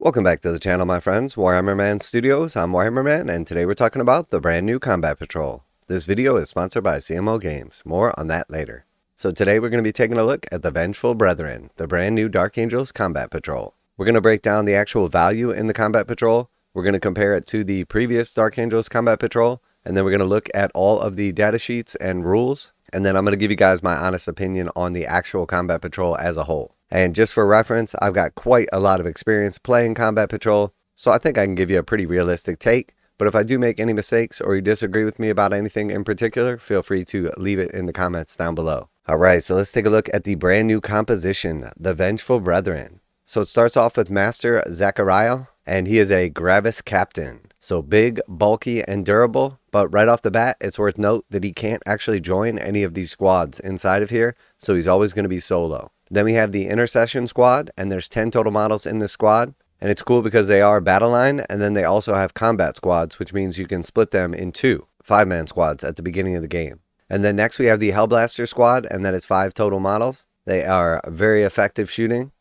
Welcome back to the channel, my friends. Warhammer Man Studios. I'm Warhammer Man, and today we're talking about the brand new Combat Patrol. This video is sponsored by CMO Games. More on that later. So today we're going to be taking a look at the Vengeful Brethren, the brand new Dark Angels Combat Patrol. We're going to break down the actual value in the Combat Patrol. We're going to compare it to the previous Dark Angels Combat Patrol, and then we're going to look at all of the data sheets and rules. And then I'm going to give you guys my honest opinion on the actual Combat Patrol as a whole. And just for reference, I've got quite a lot of experience playing Combat Patrol, so I think I can give you a pretty realistic take. But if I do make any mistakes or you disagree with me about anything in particular, feel free to leave it in the comments down below. Alright, so let's take a look at the brand new composition, the Vengeful Brethren. So it starts off with Master Zachari, and he is a Gravis Captain. So big, bulky, and durable, but right off the bat, it's worth note that he can't actually join any of these squads inside of here, so he's always going to be solo. Then we have the Intermission Squad, and there's 10 total models in this squad. And it's cool because they are battle line, and then they also have combat squads, which means you can split them in two 5-man squads at the beginning of the game. And then next we have the Hellblaster Squad, and that is 5 total models. They are very effective shooting.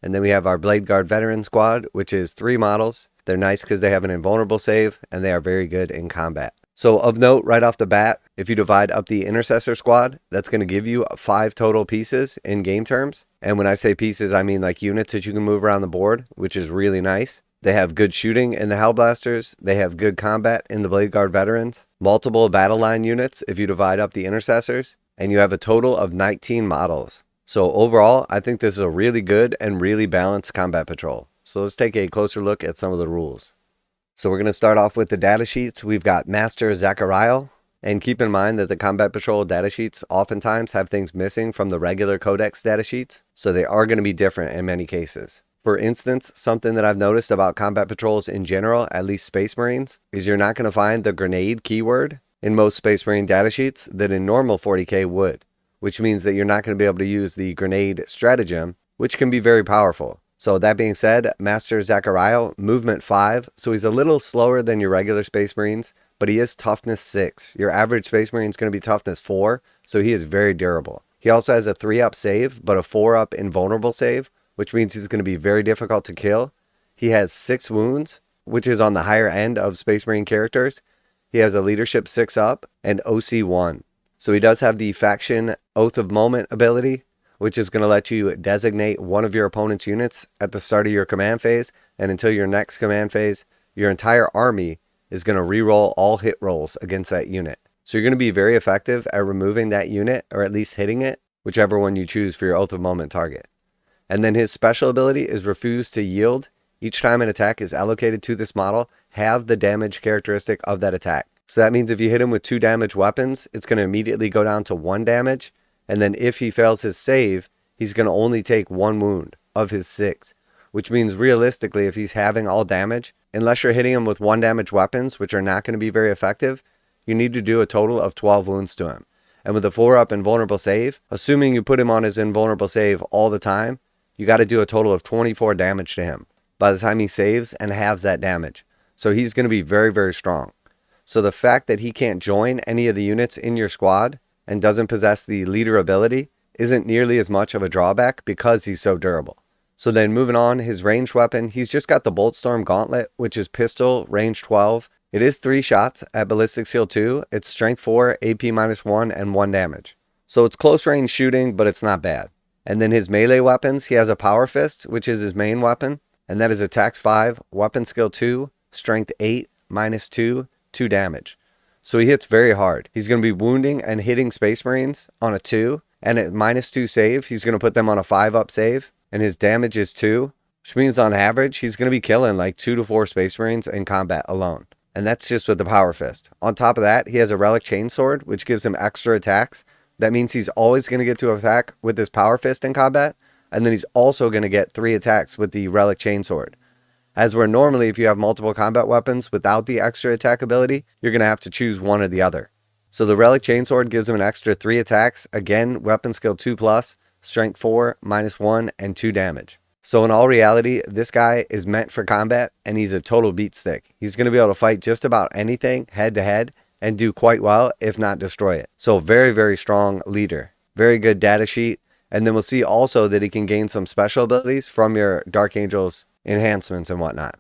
And then we have our Bladeguard Veterans Squad, which is 3 models. They're nice because they have an invulnerable save, and they are very good in combat. So of note, right off the bat, if you divide up the Intercessor Squad, that's going to give you 5 total pieces in game terms. And when I say pieces, I mean like units that you can move around the board, which is really nice. They have good shooting in the Hellblasters. They have good combat in the Bladeguard Veterans. Multiple battle line units if you divide up the Intercessors. And you have a total of 19 models. So overall, I think this is a really good and really balanced Combat Patrol. So let's take a closer look at some of the rules. So we're going to start off with the data sheets. We've got Master Zachari, and keep in mind that the Combat Patrol data sheets oftentimes have things missing from the regular Codex data sheets, so they are going to be different in many cases. For instance, something that I've noticed about Combat Patrols in general, at least Space Marines, is you're not going to find the grenade keyword in most Space Marine data sheets that in normal 40k would, which means that you're not going to be able to use the grenade stratagem, which can be very powerful. So that being said, Master Zachari, movement 5, so he's a little slower than your regular Space Marines, but he is toughness 6. Your average Space Marine is going to be toughness 4, so he is very durable. He also has a 3-up save, but a 4-up invulnerable save, which means he's going to be very difficult to kill. He has 6 wounds, which is on the higher end of Space Marine characters. He has a leadership 6-up and OC 1. So he does have the faction Oath of Moment ability, which is going to let you designate one of your opponent's units at the start of your command phase, and until your next command phase, your entire army is going to reroll all hit rolls against that unit. So you're going to be very effective at removing that unit, or at least hitting it, whichever one you choose for your Oath of Moment target. And then his special ability is Refuse to Yield. Each time an attack is allocated to this model, have the damage characteristic of that attack. So that means if you hit him with 2 damage weapons, it's going to immediately go down to 1 damage. And then if he fails his save, he's going to only take 1 wound of his 6. Which means realistically, if he's having all damage, unless you're hitting him with 1 damage weapons, which are not going to be very effective, you need to do a total of 12 wounds to him. And with a 4-up invulnerable save, assuming you put him on his invulnerable save all the time, you got to do a total of 24 damage to him by the time he saves and halves that damage. So he's going to be very, very strong. So the fact that he can't join any of the units in your squad and doesn't possess the leader ability isn't nearly as much of a drawback because he's so durable. So then moving on, his ranged weapon, he's just got the Boltstorm Gauntlet, which is pistol, range 12. It is 3 shots at ballistic skill 2. It's strength 4, AP -1, and 1 damage. So it's close range shooting, but it's not bad. And then his melee weapons, he has a Power Fist, which is his main weapon, and that is attacks 5, weapon skill 2, strength 8, -2, 2 damage. So he hits very hard. He's going to be wounding and hitting Space Marines on a 2. And at -2 save, he's going to put them on a 5-up save. And his damage is 2. Which means on average, he's going to be killing like 2 to 4 Space Marines in combat alone. And that's just with the Power Fist. On top of that, he has a Relic Chainsword, which gives him extra attacks. That means he's always going to get to attack with his Power Fist in combat. And then he's also going to get 3 attacks with the Relic Chainsword. As where normally if you have multiple combat weapons without the extra attack ability, you're going to have to choose one or the other. So the Relic Chainsword gives him an extra 3 attacks, again, weapon skill 2+, strength 4, -1, and 2 damage. So in all reality, this guy is meant for combat, and he's a total beat stick. He's going to be able to fight just about anything head to head and do quite well, if not destroy it. So very, very strong leader. Very good data sheet. And then we'll see also that he can gain some special abilities from your Dark Angels enhancements and whatnot.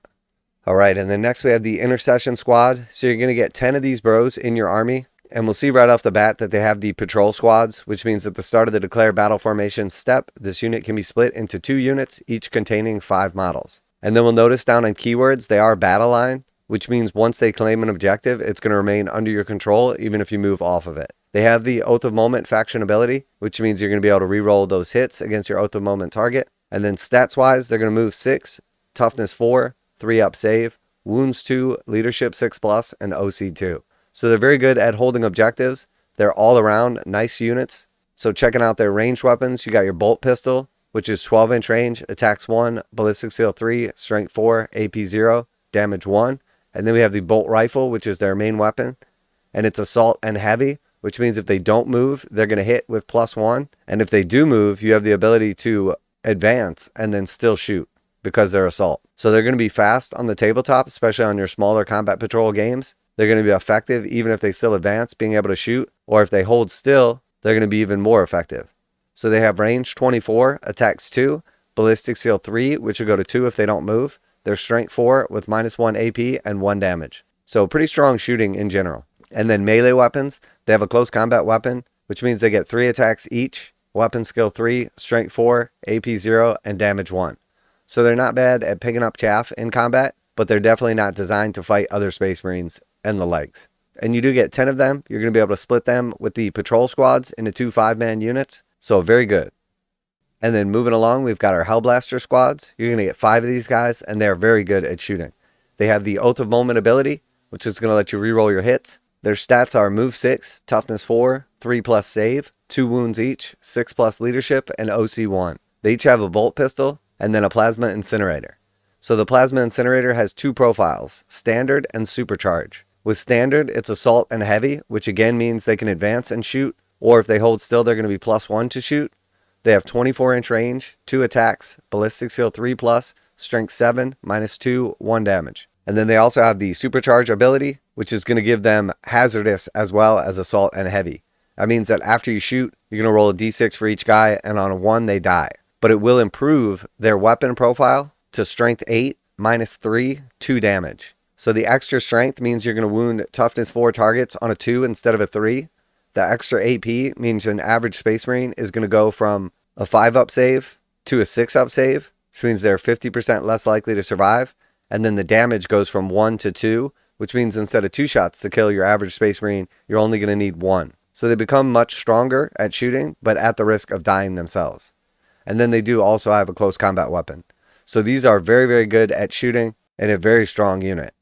Alright, and then next we have the Intermission Squad. So you're going to get 10 of these bros in your army. And we'll see right off the bat that they have the patrol squads, which means at the start of the declare battle formation step, this unit can be split into 2 units, each containing 5 models. And then we'll notice down on keywords, they are battle line, which means once they claim an objective, it's going to remain under your control, even if you move off of it. They have the Oath of Moment faction ability, which means you're going to be able to reroll those hits against your Oath of Moment target. And then stats-wise, they're going to move 6, toughness 4, 3 up save, wounds 2, leadership 6+, and OC 2. So they're very good at holding objectives. They're all around nice units. So checking out their ranged weapons, you got your bolt pistol, which is 12-inch range, attacks 1, ballistic seal 3, strength 4, AP 0, damage 1. And then we have the bolt rifle, which is their main weapon. And it's assault and heavy, which means if they don't move, they're going to hit with +1. And if they do move, you have the ability to advance and then still shoot because they're assault. So they're going to be fast on the tabletop, especially on your smaller combat patrol games. They're going to be effective even if they still advance, being able to shoot. Or if they hold still, they're going to be even more effective. So they have range 24, attacks 2, ballistic seal 3, which will go to 2 if they don't move. They're strength 4 with -1 AP and 1 damage. So pretty strong shooting in general. And then melee weapons, they have a close combat weapon, which means they get 3 attacks each, weapon skill 3, strength 4, AP 0, and damage 1. So they're not bad at picking up chaff in combat, but they're definitely not designed to fight other Space Marines and the legs. And you do get 10 of them. You're going to be able to split them with the patrol squads into 2 5-man units. So very good. And then moving along, we've got our Hellblaster squads. You're going to get 5 of these guys, and they're very good at shooting. They have the Oath of Moment ability, which is going to let you reroll your hits. Their stats are move 6, toughness 4, 3+ save, 2 wounds each, 6+ leadership, and OC 1. They each have a bolt pistol and then a plasma incinerator. So the plasma incinerator has 2 profiles, standard and supercharge. With standard, it's assault and heavy, which again means they can advance and shoot, or if they hold still, they're going to be +1 to shoot. They have 24-inch range, 2 attacks, ballistic seal 3+, strength 7, -2, 1 damage. And then they also have the supercharge ability, which is going to give them hazardous as well as assault and heavy. That means that after you shoot, you're going to roll a d6 for each guy, and on a 1, they die. But it will improve their weapon profile to strength 8, -3, 2 damage. So the extra strength means you're going to wound toughness 4 targets on a 2 instead of a 3. The extra AP means an average Space Marine is going to go from a 5-up save to a 6-up save, which means they're 50% less likely to survive. And then the damage goes from 1 to 2, which means instead of 2 shots to kill your average Space Marine, you're only going to need 1. So they become much stronger at shooting, but at the risk of dying themselves. And then they do also have a close combat weapon. So these are very, very good at shooting and a very strong unit.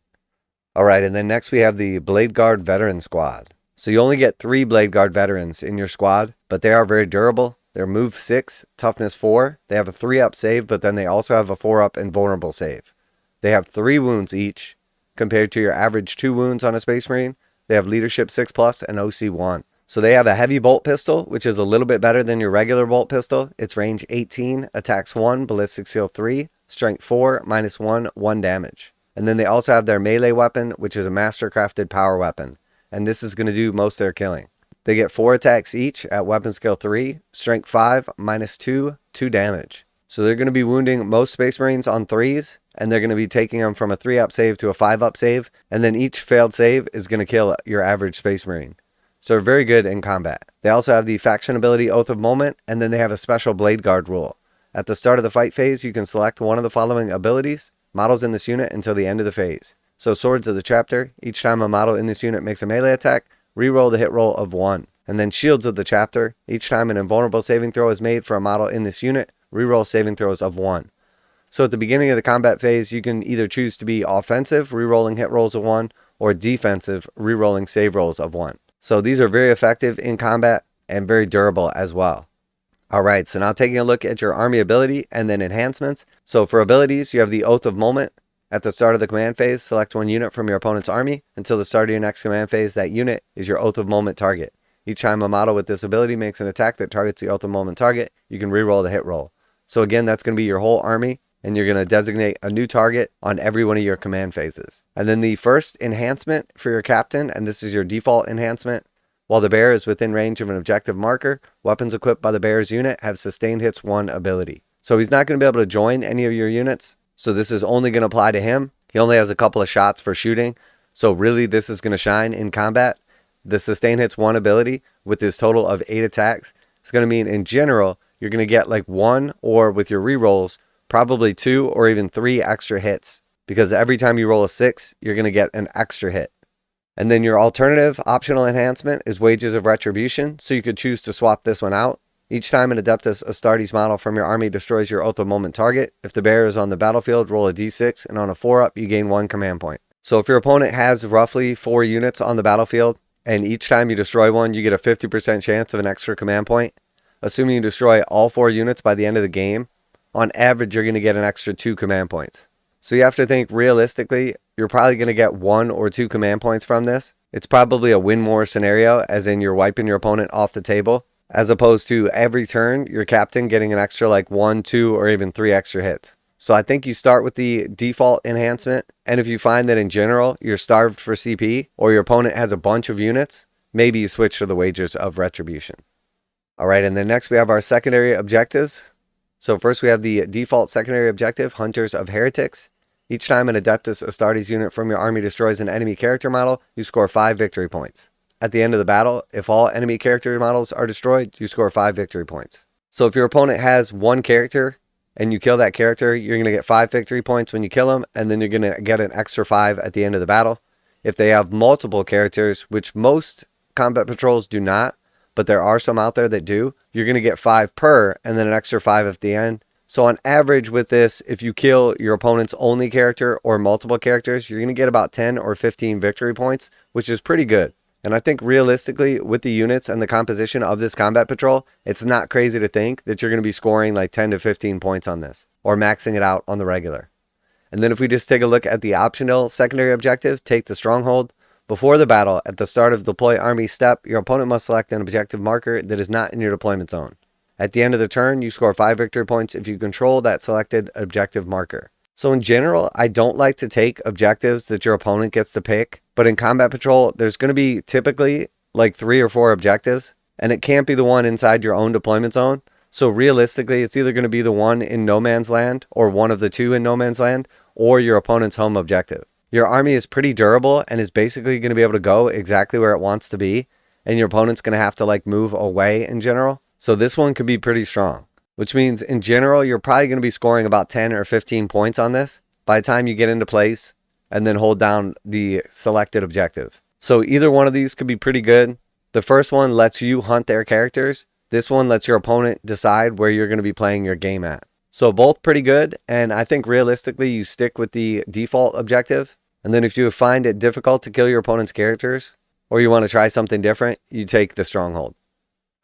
Alright, and then next we have the Bladeguard Veterans squad. So you only get 3 Bladeguard Veterans in your squad, but they are very durable. They're move 6, toughness 4. They have a 3-up save, but then they also have a 4-up invulnerable save. They have 3 wounds each, compared to your average 2 wounds on a Space Marine. They have leadership 6+ and OC 1. So they have a heavy bolt pistol, which is a little bit better than your regular bolt pistol. It's range 18, attacks 1, ballistic seal 3, strength 4, -1, 1 damage. And then they also have their melee weapon, which is a master-crafted power weapon. And this is going to do most of their killing. They get 4 attacks each at weapon skill 3, strength 5, -2, 2 damage. So they're going to be wounding most Space Marines on 3s, and they're going to be taking them from a 3-up save to a 5-up save, and then each failed save is going to kill your average Space Marine. So they're very good in combat. They also have the faction ability Oath of Moment, and then they have a special Bladeguard rule. At the start of the fight phase, you can select one of the following abilities, models in this unit, until the end of the phase. So Swords of the Chapter, each time a model in this unit makes a melee attack, reroll the hit roll of 1. And then Shields of the Chapter, each time an invulnerable saving throw is made for a model in this unit, reroll saving throws of 1. So at the beginning of the combat phase, you can either choose to be offensive, rerolling hit rolls of 1, or defensive, rerolling save rolls of 1. So these are very effective in combat and very durable as well. Alright, so now taking a look at your army ability and then enhancements. So for abilities, you have the Oath of Moment. At the start of the command phase, select one unit from your opponent's army. Until the start of your next command phase, that unit is your Oath of Moment target. Each time a model with this ability makes an attack that targets the Oath of Moment target, you can reroll the hit roll. So again, that's going to be your whole army, and you're going to designate a new target on every one of your command phases. And then the first enhancement for your captain, and this is your default enhancement. While the bear is within range of an objective marker, weapons equipped by the bear's unit have sustained hits 1 ability. So he's not going to be able to join any of your units, So this is only going to apply to him. He only has a couple of shots for shooting. So really this is going to shine in combat. The sustain hits 1 ability with this total of 8 attacks. It's going to mean in general, you're going to get like 1 or with your rerolls, probably 2 or even 3 extra hits. Because every time you roll a 6, you're going to get an extra hit. And then your alternative optional enhancement is Wages of Retribution. So you could choose to swap this one out. Each time an Adeptus Astartes model from your army destroys your Oath of Moment target, if the bearer is on the battlefield, roll a d6, and on a 4-up, you gain 1 command point. So if your opponent has roughly 4 units on the battlefield, and each time you destroy one, you get a 50% chance of an extra command point, assuming you destroy all 4 units by the end of the game, on average, you're going to get an extra 2 command points. So you have to think realistically, you're probably going to get 1 or 2 command points from this. It's probably a win more scenario, as in you're wiping your opponent off the table, as opposed to every turn, your captain getting an extra like 1, 2, or even 3 extra hits. So I think you start with the default enhancement, and if you find that in general, you're starved for CP, or your opponent has a bunch of units, maybe you switch to the Wages of Retribution. Alright, and then next we have our secondary objectives. So first we have the default secondary objective, Hunters of Heretics. Each time an Adeptus Astartes unit from your army destroys an enemy character model, you score 5 victory points. At the end of the battle, if all enemy character models are destroyed, you score 5 victory points. So if your opponent has 1 character and you kill that character, you're going to get 5 victory points when you kill him, and then you're going to get an extra 5 at the end of the battle. If they have multiple characters, which most combat patrols do not, but there are some out there that do, you're going to get 5 per, and then an extra 5 at the end. So on average with this, if you kill your opponent's only character or multiple characters, you're going to get about 10 or 15 victory points, which is pretty good. And I think realistically, with the units and the composition of this combat patrol, it's not crazy to think that you're going to be scoring like 10 to 15 points on this, or maxing it out on the regular. And then if we just take a look at the optional secondary objective, Take the Stronghold. Before the battle, at the start of deploy army step, your opponent must select an objective marker that is not in your deployment zone. At the end of the turn, you score 5 victory points if you control that selected objective marker. So in general, I don't like to take objectives that your opponent gets to pick, but in Combat Patrol, there's going to be typically like 3 or 4 objectives, and it can't be the one inside your own deployment zone. So realistically, it's either going to be the one in No Man's Land, or one of the 2 in No Man's Land, or your opponent's home objective. Your army is pretty durable and is basically going to be able to go exactly where it wants to be, and your opponent's going to have to like move away in general. So this one could be pretty strong, which means in general, you're probably going to be scoring about 10 or 15 points on this by the time you get into place and then hold down the selected objective. So either one of these could be pretty good. The first one lets you hunt their characters. This one lets your opponent decide where you're going to be playing your game at. So both pretty good. And I think realistically, you stick with the default objective. And then if you find it difficult to kill your opponent's characters, or you want to try something different, you take the Stronghold.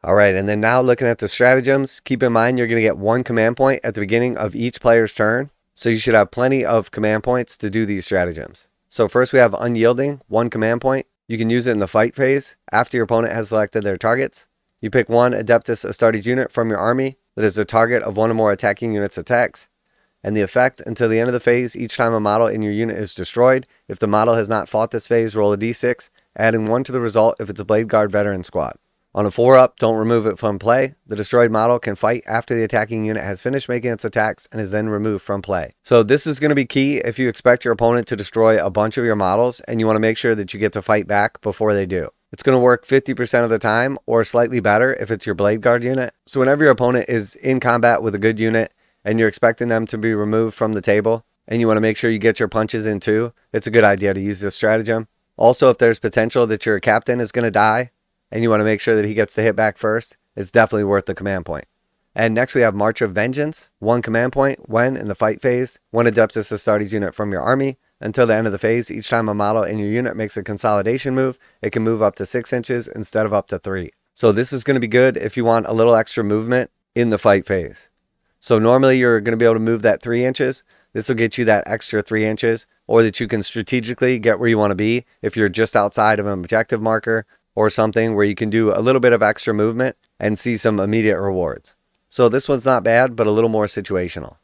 All right, and then now looking at the stratagems, keep in mind you're going to get 1 command point at the beginning of each player's turn. So you should have plenty of command points to do these stratagems. So first we have Unyielding, 1 command point. You can use it in the fight phase after your opponent has selected their targets. You pick 1 Adeptus Astartes unit from your army that is the target of 1 or more attacking units' attacks. And the effect, until the end of the phase, each time a model in your unit is destroyed, if the model has not fought this phase, roll a d6, adding 1 to the result if it's a Bladeguard Veteran squad. On a 4-up, don't remove it from play. The destroyed model can fight after the attacking unit has finished making its attacks and is then removed from play. So this is going to be key if you expect your opponent to destroy a bunch of your models and you want to make sure that you get to fight back before they do. It's going to work 50% of the time, or slightly better if it's your Bladeguard unit. So whenever your opponent is in combat with a good unit and you're expecting them to be removed from the table and you want to make sure you get your punches in too, it's a good idea to use this stratagem. Also, if there's potential that your captain is going to die, and you want to make sure that he gets the hit back first, it's definitely worth the command point. And next we have March of Vengeance, 1 command point when, in the fight phase, 1 Adeptus Astartes unit from your army. Until the end of the phase, each time a model in your unit makes a consolidation move, it can move up to 6 inches instead of up to 3. So this is going to be good if you want a little extra movement in the fight phase. So normally you're going to be able to move that 3 inches. This will get you that extra 3 inches, or that you can strategically get where you want to be if you're just outside of an objective marker, or something where you can do a little bit of extra movement and see some immediate rewards. So this one's not bad, but a little more situational.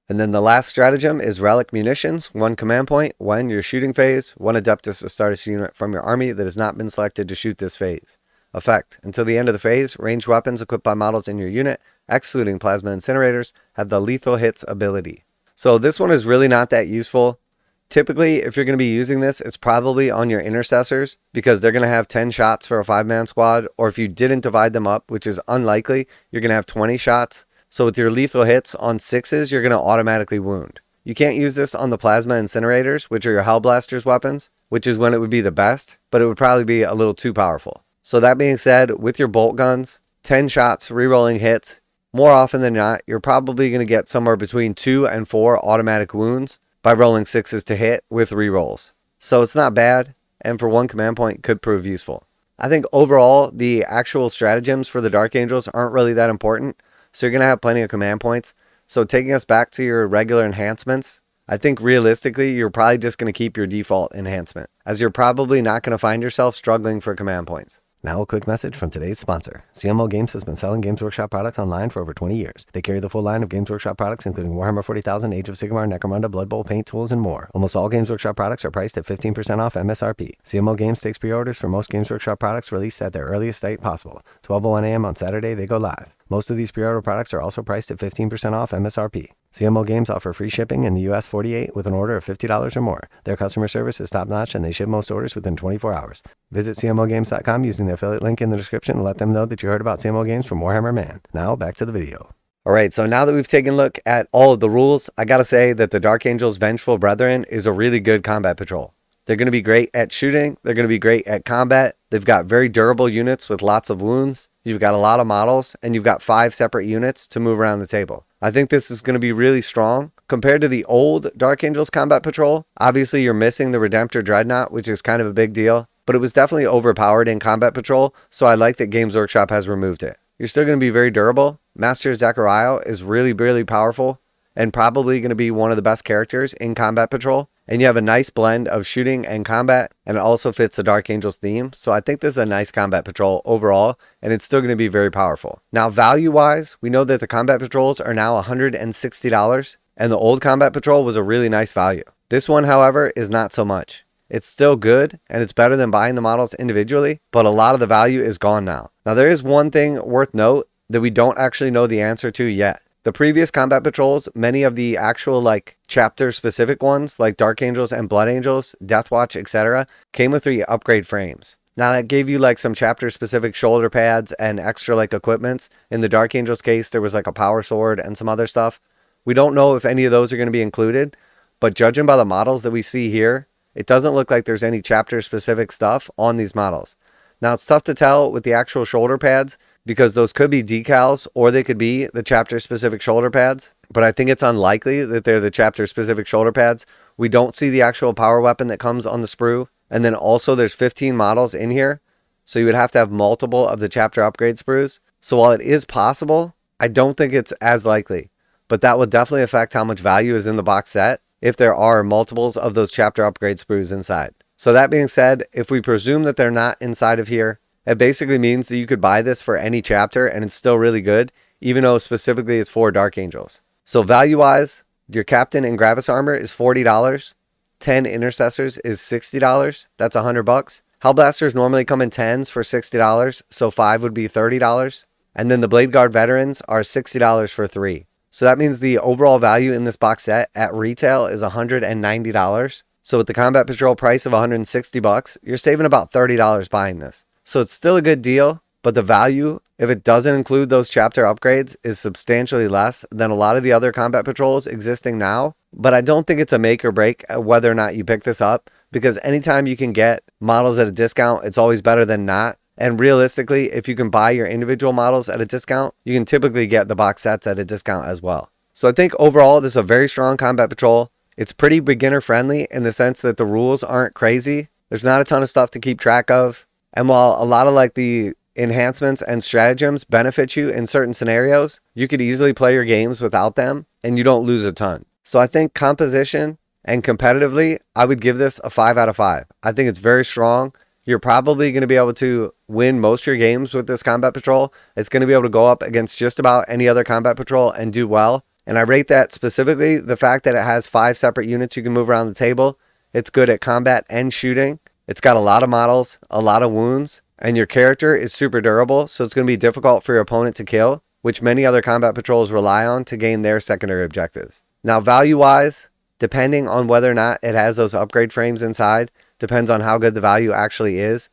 And then the last stratagem is Relic Munitions, 1 command point when your shooting phase, 1 Adeptus Astartes unit from your army that has not been selected to shoot this phase. Effect: until the end of the phase, ranged weapons equipped by models in your unit, excluding plasma incinerators, have the lethal hits ability. So this one is really not that useful. Typically, if you're going to be using this, it's probably on your Intercessors because they're going to have 10 shots for a 5-man squad. Or if you didn't divide them up, which is unlikely, you're going to have 20 shots. So with your lethal hits on 6s, you're going to automatically wound. You can't use this on the plasma incinerators, which are your Hellblasters weapons, which is when it would be the best, but it would probably be a little too powerful. So that being said, with your bolt guns, 10 shots, rerolling hits, more often than not, you're probably going to get somewhere between 2 and 4 automatic wounds by rolling 6s to hit with rerolls. So it's not bad, and for one command point could prove useful. I think overall, the actual stratagems for the Dark Angels aren't really that important, so you're going to have plenty of command points. So taking us back to your regular enhancements, I think realistically, you're probably just going to keep your default enhancement, as you're probably not going to find yourself struggling for command points. Now a quick message from today's sponsor. CMO Games has been selling Games Workshop products online for over 20 years. They carry the full line of Games Workshop products, including Warhammer 40,000, Age of Sigmar, Necromunda, Blood Bowl, paint tools, and more. Almost all Games Workshop products are priced at 15% off MSRP. CMO Games takes pre-orders for most Games Workshop products released at their earliest date possible. 12:01 a.m. on Saturday, they go live. Most of these pre-order products are also priced at 15% off MSRP. CMO Games offer free shipping in the US 48 with an order of $50 or more. Their customer service is top-notch and they ship most orders within 24 hours. Visit CMOGames.com using the affiliate link in the description and let them know that you heard about CMO Games from Warhammer Man. Now, back to the video. Alright, so now that we've taken a look at all of the rules, I gotta say that the Dark Angels Vengeful Brethren is a really good combat patrol. They're going to be great at shooting, they're going to be great at combat, they've got very durable units with lots of wounds, you've got a lot of models, and you've got 5 separate units to move around the table. I think this is going to be really strong. Compared to the old Dark Angels Combat Patrol, obviously you're missing the Redemptor Dreadnought, which is kind of a big deal, but it was definitely overpowered in Combat Patrol, so I like that Games Workshop has removed it. You're still going to be very durable. Master Zachari is really, really powerful, and probably going to be one of the best characters in Combat Patrol. And you have a nice blend of shooting and combat, and it also fits the Dark Angels theme. So I think this is a nice Combat Patrol overall, and it's still going to be very powerful. Now, value-wise, we know that the Combat Patrols are now $160, and the old Combat Patrol was a really nice value. This one, however, is not so much. It's still good, and it's better than buying the models individually, but a lot of the value is gone now. Now, there is one thing worth note that we don't actually know the answer to yet. The previous Combat Patrols, many of the actual chapter specific ones like Dark Angels and Blood Angels, Deathwatch, etc. came with 3 upgrade frames. Now that gave you some chapter specific shoulder pads and extra equipments. In the Dark Angels case, there was a power sword and some other stuff. We don't know if any of those are going to be included, but judging by the models that we see here, it doesn't look like there's any chapter specific stuff on these models. Now it's tough to tell with the actual shoulder pads, because those could be decals or they could be the chapter specific shoulder pads, but I think it's unlikely that they're the chapter specific shoulder pads. We don't see the actual power weapon that comes on the sprue, and then also there's 15 models in here, so you would have to have multiple of the chapter upgrade sprues. So while it is possible, I don't think it's as likely, but that would definitely affect how much value is in the box set if there are multiples of those chapter upgrade sprues inside. So that being said, if we presume that they're not inside of here, it basically means that you could buy this for any chapter and it's still really good, even though specifically it's for Dark Angels. So value-wise, your Captain and Gravis armor is $40. 10 Intercessors is $60. That's $100. Hellblasters normally come in 10s for $60, so 5 would be $30. And then the Bladeguard Veterans are $60 for 3. So that means the overall value in this box set at retail is $190. So with the Combat Patrol price of $160, you're saving about $30 buying this. So it's still a good deal, but the value, if it doesn't include those chapter upgrades, is substantially less than a lot of the other Combat Patrols existing now. But I don't think it's a make or break whether or not you pick this up, because anytime you can get models at a discount, it's always better than not. And realistically, if you can buy your individual models at a discount, you can typically get the box sets at a discount as well. So I think overall, this is a very strong Combat Patrol. It's pretty beginner friendly in the sense that the rules aren't crazy. There's not a ton of stuff to keep track of. And while a lot of the enhancements and stratagems benefit you in certain scenarios, you could easily play your games without them and you don't lose a ton. So I think composition and competitively, I would give this a 5 out of 5. I think it's very strong. You're probably going to be able to win most of your games with this Combat Patrol. It's going to be able to go up against just about any other Combat Patrol and do well. And I rate that specifically the fact that it has 5 separate units you can move around the table. It's good at combat and shooting. It's got a lot of models, a lot of wounds, and your character is super durable, so it's going to be difficult for your opponent to kill, which many other Combat Patrols rely on to gain their secondary objectives. Now, value-wise, depending on whether or not it has those upgrade frames inside, depends on how good the value actually is.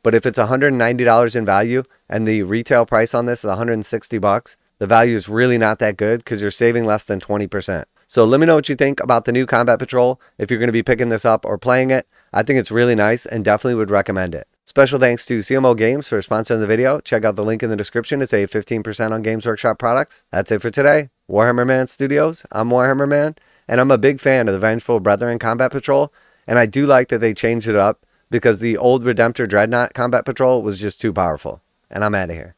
But if it's $190 in value and the retail price on this is $160, the value is really not that good because you're saving less than 20%. So let me know what you think about the new Combat Patrol. If you're going to be picking this up or playing it, I think it's really nice and definitely would recommend it. Special thanks to CMO Games for sponsoring the video. Check out the link in the description to save 15% on Games Workshop products. That's it for today. Warhammer Man Studios, I'm Warhammer Man, and I'm a big fan of the Vengeful Brethren Combat Patrol, and I do like that they changed it up because the old Redemptor Dreadnought Combat Patrol was just too powerful. And I'm out of here.